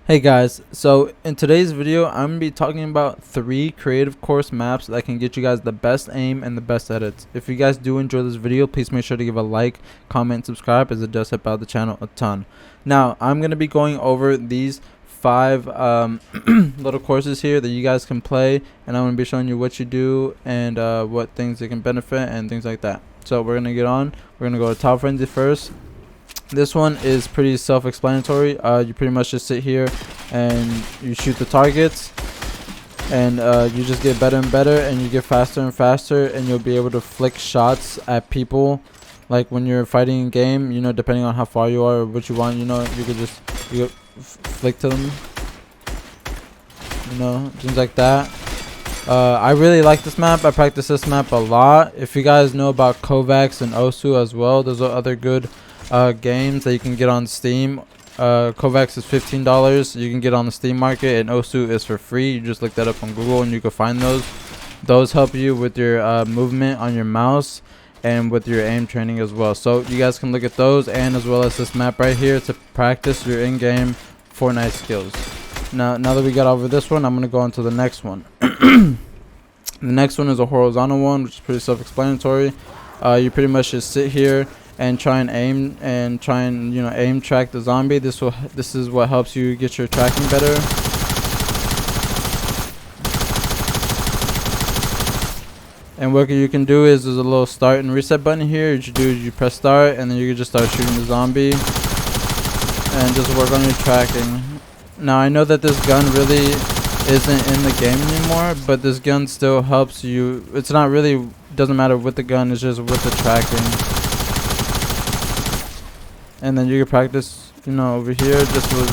Hey guys, so in today's video I'm going to be talking about 3 creative course maps that can get you guys the best aim and the best edits. If you guys do enjoy this video, please make sure to give a like, comment, and subscribe, as it does help out the channel a ton. Now I'm going to be going over these 5 little courses here that you guys can play, and I'm going to be showing you what you do and what things it can benefit and things like that. So we're going to get on. We're going to go to Top Frenzy first. This one is pretty self-explanatory. You pretty much just sit here and you shoot the targets, and you just get better and better, and you get faster and faster, and you'll be able to flick shots at people. Like when you're fighting in game, you know, depending on how far you are or what you want, you know, you could just flick to them, you know, things like that. I really like this map. I practice this map a lot. If you guys know about Kovacs and Osu as well, those are other good games that you can get on Steam. Kovacs is $15 you can get on the Steam market, and Osu is for free. You just look that up on Google and you can find those help you with your movement on your mouse and with your aim training as well. So you guys can look at those, and as well as this map right here to practice your in-game Fortnite skills. Now that we got over this one, I'm going to go on to the next one. The next one is a horizontal one, which is pretty self-explanatory. You pretty much just sit here and try and aim aim track the zombie. This is what helps you get your tracking better. And what you can do is there's a little start and reset button here. What you do is you press start, and then you can just start shooting the zombie and just work on your tracking. Now I know that this gun really isn't in the game anymore, but this gun still helps you. It's not really, doesn't matter with the gun, it's just with the tracking. And then you can practice, you know, over here just with,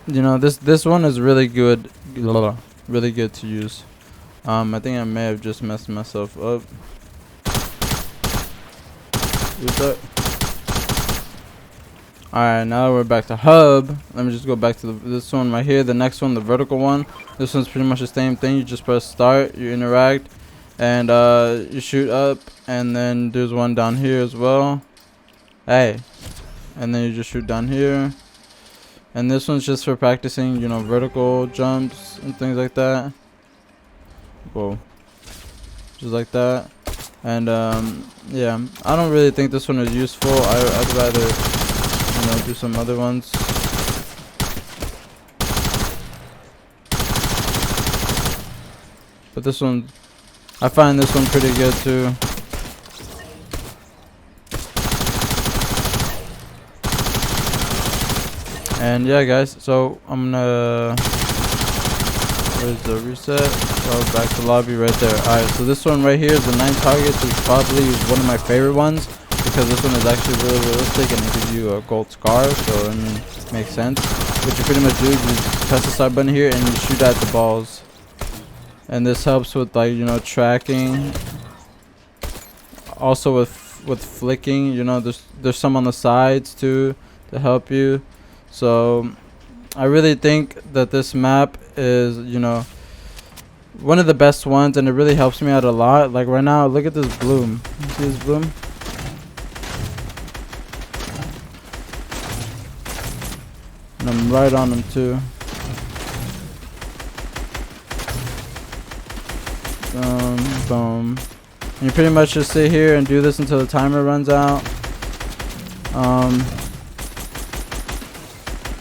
you know, this one is really good, really good to use. I think I may have just messed myself up. Alright, now we're back to hub. Let me just go back to this one right here. The next one, the vertical one. This one's pretty much the same thing. You just press start, you interact, and you shoot up, and then there's one down here as well. Hey, and then you just shoot down here, and this one's just for practicing, you know, vertical jumps and things like that. Whoa, just like that. And yeah, I don't really think this one is useful. I'd rather, you know, do some other ones. But this one, I find this one pretty good too. And yeah guys, so I'm gonna, where's the reset? Oh, back to lobby right there. Alright, so this one right here is the 9 targets, is probably one of my favorite ones, because this one is actually really realistic and it gives you a gold scar, so I mean, makes sense. What you pretty much do is you press the start button here and you shoot at the balls. And this helps with, like, you know, tracking. Also with flicking, you know, there's some on the sides too to help you. So I really think that this map is, you know, one of the best ones, and it really helps me out a lot. Like right now, look at this bloom. You see this bloom? And I'm right on him too. Boom. And you pretty much just sit here and do this until the timer runs out.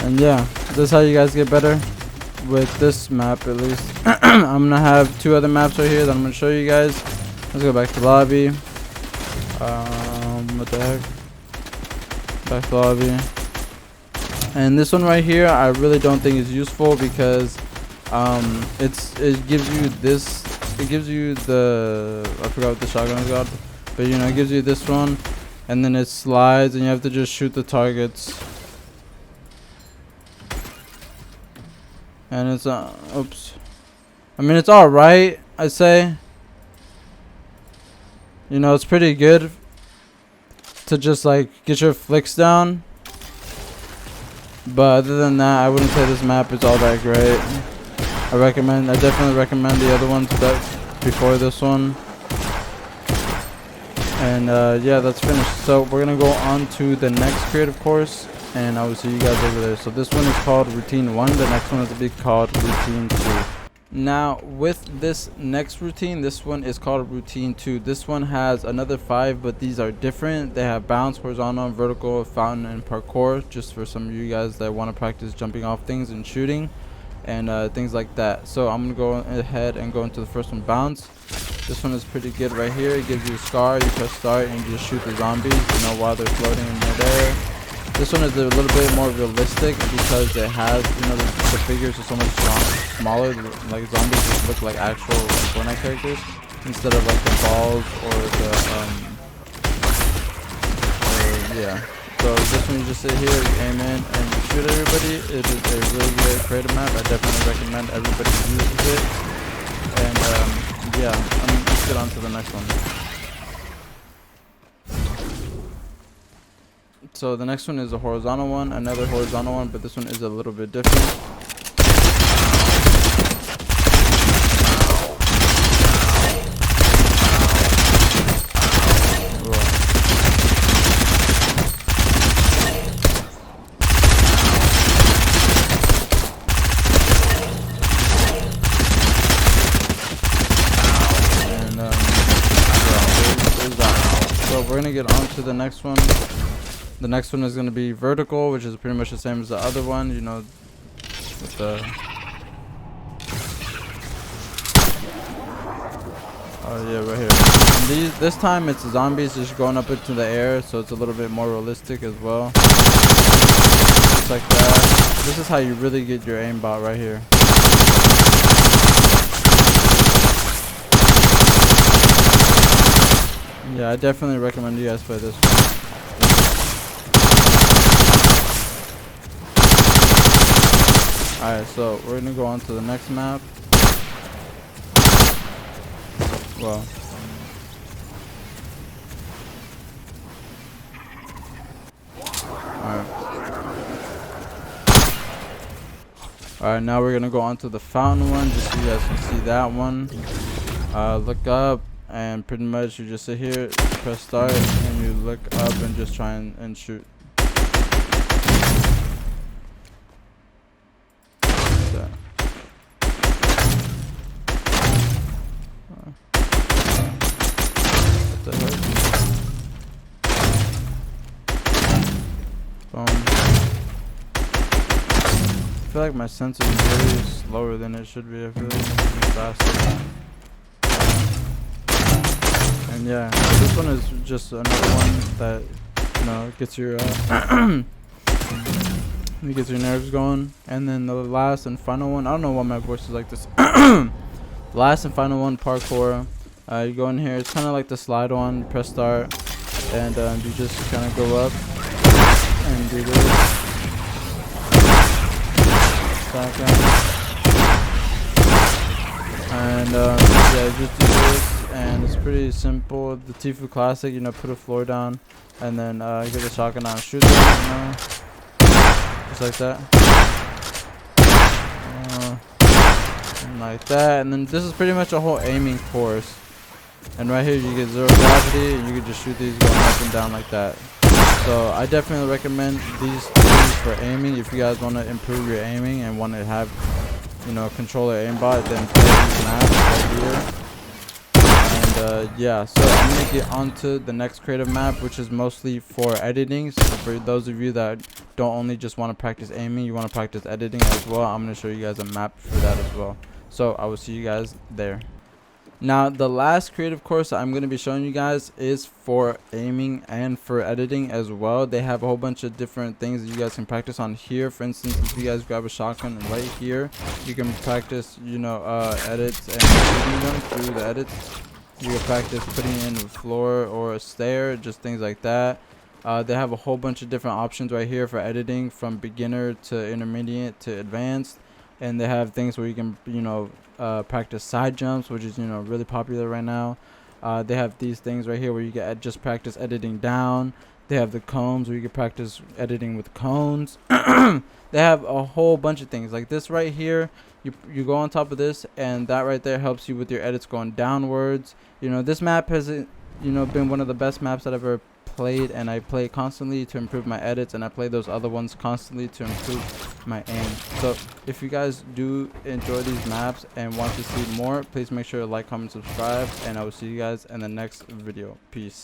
And yeah, this is how you guys get better with this map, at least. I'm gonna have 2 other maps right here that I'm gonna show you guys. Let's go back to lobby. What the heck? Back to lobby. And this one right here, I really don't think is useful, because it gives you this. It gives you the, I forgot what the shotgun is called, but you know, it gives you this one, and then it slides, and you have to just shoot the targets. And it's oops. I mean, it's alright, I'd say. You know, it's pretty good to just like get your flicks down. But other than that, I wouldn't say this map is all that great. I definitely recommend the other ones before this one. And yeah, that's finished. So we're gonna go on to the next creative course. and I will see you guys over there. So this one is called routine 1, the next one is to be called routine 2. Now with this next routine, this one is called routine 2. This one has another 5, but these are different. They have bounce, horizontal, vertical, fountain, and parkour, just for some of you guys that want to practice jumping off things and shooting and things like that. So I'm gonna go ahead and go into the first one, bounce. This one is pretty good right here. It gives you a scar, you press start and you just shoot the zombies, you know, while they're floating in midair. This one is a little bit more realistic because it has, you know, the figures are so much smaller. Like zombies just look like actual Fortnite characters instead of like the balls or the yeah. So this one you just sit here, you aim in and you shoot everybody. It is a really good creative map. I definitely recommend everybody uses it. And yeah, let's get on to the next one. So the next one is a horizontal one, another horizontal one, but this one is a little bit different. So we're gonna get on to the next one. The next one is going to be vertical, which is pretty much the same as the other one, you know, with the oh yeah, right here. And this time it's zombies just going up into the air, so it's a little bit more realistic as well. Just like that. This is how you really get your aimbot right here. Yeah, I definitely recommend you guys play this one. Alright, so we're gonna go on to the next map. Well, alright, now we're gonna go on to the fountain one, just so you guys can see that one. Look up, and pretty much you just sit here, press start, and you look up and just try and shoot. I feel like my sensor is really slower than it should be. I feel like it should be faster. And yeah, this one is just another one that, you know, gets your it gets your nerves going. And then the last and final one, I don't know why my voice is like this. Last and final one, parkour. You go in here, it's kind of like the slide one. You press start, and you just kind of go up and do this. And yeah, just do this, and it's pretty simple. The Tifu classic, you know, put a floor down, and then get the shotgun out and shoot them, you know, just like that, and like that. And then this is pretty much a whole aiming course. And right here you get 0 gravity, and you can just shoot these going up and down like that. So I definitely recommend these things for aiming. If you guys want to improve your aiming and want to have, you know, controller aimbot, then play these maps right here. And yeah, so I'm gonna get onto the next creative map, which is mostly for editing. So for those of you that don't only just want to practice aiming, you want to practice editing as well, I'm gonna show you guys a map for that as well. So I will see you guys there. Now the last creative course I'm going to be showing you guys is for aiming and for editing as well. They have a whole bunch of different things that you guys can practice on here. For instance, if you guys grab a shotgun right here, you can practice, you know, edits and shooting them through the edits. You can practice putting in a floor or a stair, just things like that. They have a whole bunch of different options right here for editing, from beginner to intermediate to advanced. And they have things where you can, you know, practice side jumps, which is, you know, really popular right now. They have these things right here where you can just practice editing down. They have the cones where you can practice editing with cones. They have a whole bunch of things like this right here. You go on top of this, and that right there helps you with your edits going downwards. You know, this map has, you know, been one of the best maps that I've ever played, and I play constantly to improve my edits, and I play those other ones constantly to improve my aim. So if you guys do enjoy these maps and want to see more, please make sure to like, comment, subscribe, and I will see you guys in the next video. Peace.